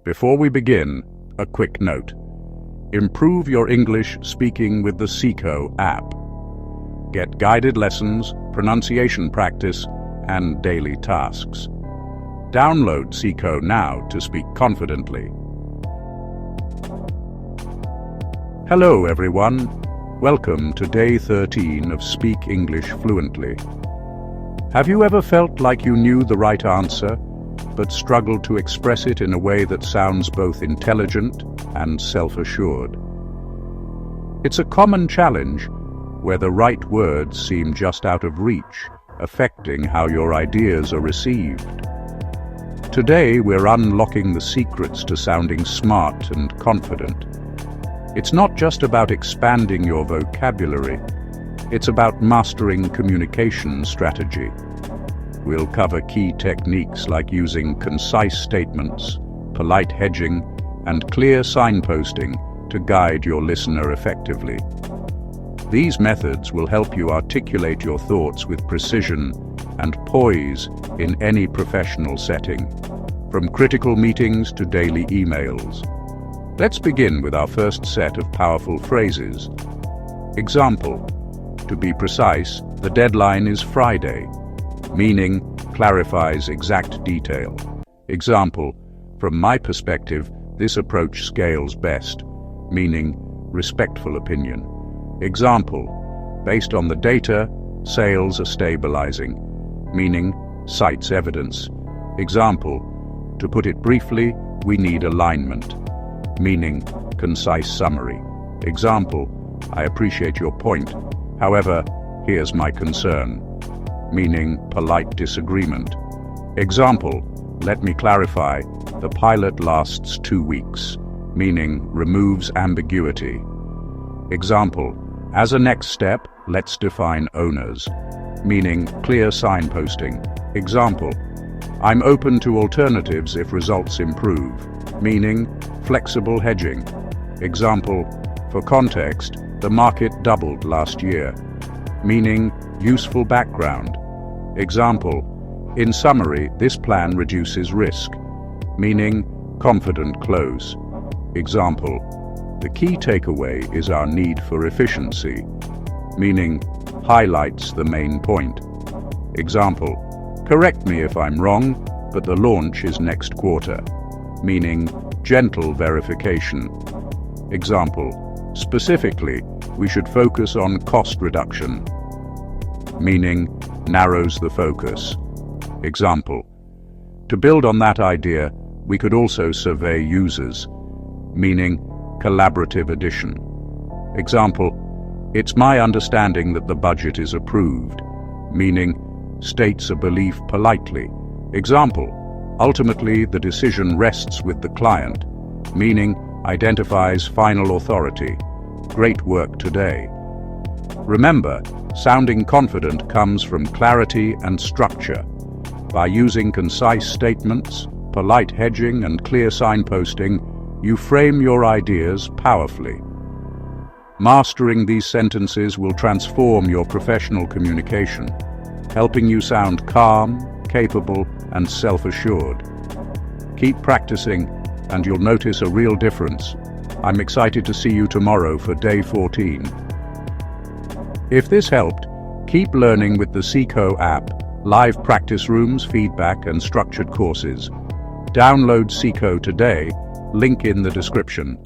Before we begin, a quick note. Improve your English speaking with the Seco app. Get guided lessons, pronunciation practice, and daily tasks. Download Seco now to speak confidently. Hello everyone. Welcome to day 13 of Speak English Fluently. Have you ever felt like you knew the right answer, but struggled to express it in a way that sounds both intelligent and self-assured? It's a common challenge where the right words seem just out of reach, affecting how your ideas are received. Today, we're unlocking the secrets to sounding smart and confident. It's not just about expanding your vocabulary, it's about mastering communication strategy. We'll cover key techniques like using concise statements, polite hedging, and clear signposting to guide your listener effectively. These methods will help you articulate your thoughts with precision and poise in any professional setting, from critical meetings to daily emails. Let's begin with our first set of powerful phrases. Example: to be precise, the deadline is Friday. Meaning clarifies exact detail. Example: from my perspective, this approach scales best. Meaning respectful opinion. Example: based on the data, sales are stabilizing. Meaning cites evidence. Example: to put it briefly, we need alignment. Meaning concise summary. Example: I appreciate your point. However, here's my concern. Meaning polite disagreement. Example: let me clarify, the pilot lasts 2 weeks. Meaning removes ambiguity. Example: as a next step, let's define owners. Meaning clear signposting. Example: I'm open to alternatives if results improve. Meaning flexible hedging. Example: for context, the market doubled last year. Meaning useful background. Example: in summary, this plan reduces risk. Meaning confident close. Example: the key takeaway is our need for efficiency. Meaning highlights the main point. Example: correct me if I'm wrong, but the launch is next quarter. Meaning gentle verification. Example: specifically, we should focus on cost reduction. Meaning narrows the focus. Example: to build on that idea, we could also survey users. Meaning collaborative addition. Example: it's my understanding that the budget is approved. Meaning states a belief politely. Example: ultimately, the decision rests with the client. Meaning identifies final authority. Great work today. Remember, sounding confident comes from clarity and structure. By using concise statements, polite hedging, and clear signposting, you frame your ideas powerfully. Mastering these sentences will transform your professional communication, helping you sound calm, capable, and self-assured. Keep practicing, and you'll notice a real difference. I'm excited to see you tomorrow for day 14. If this helped, keep learning with the Seco app, live practice rooms, feedback, and structured courses. Download Seco today, link in the description.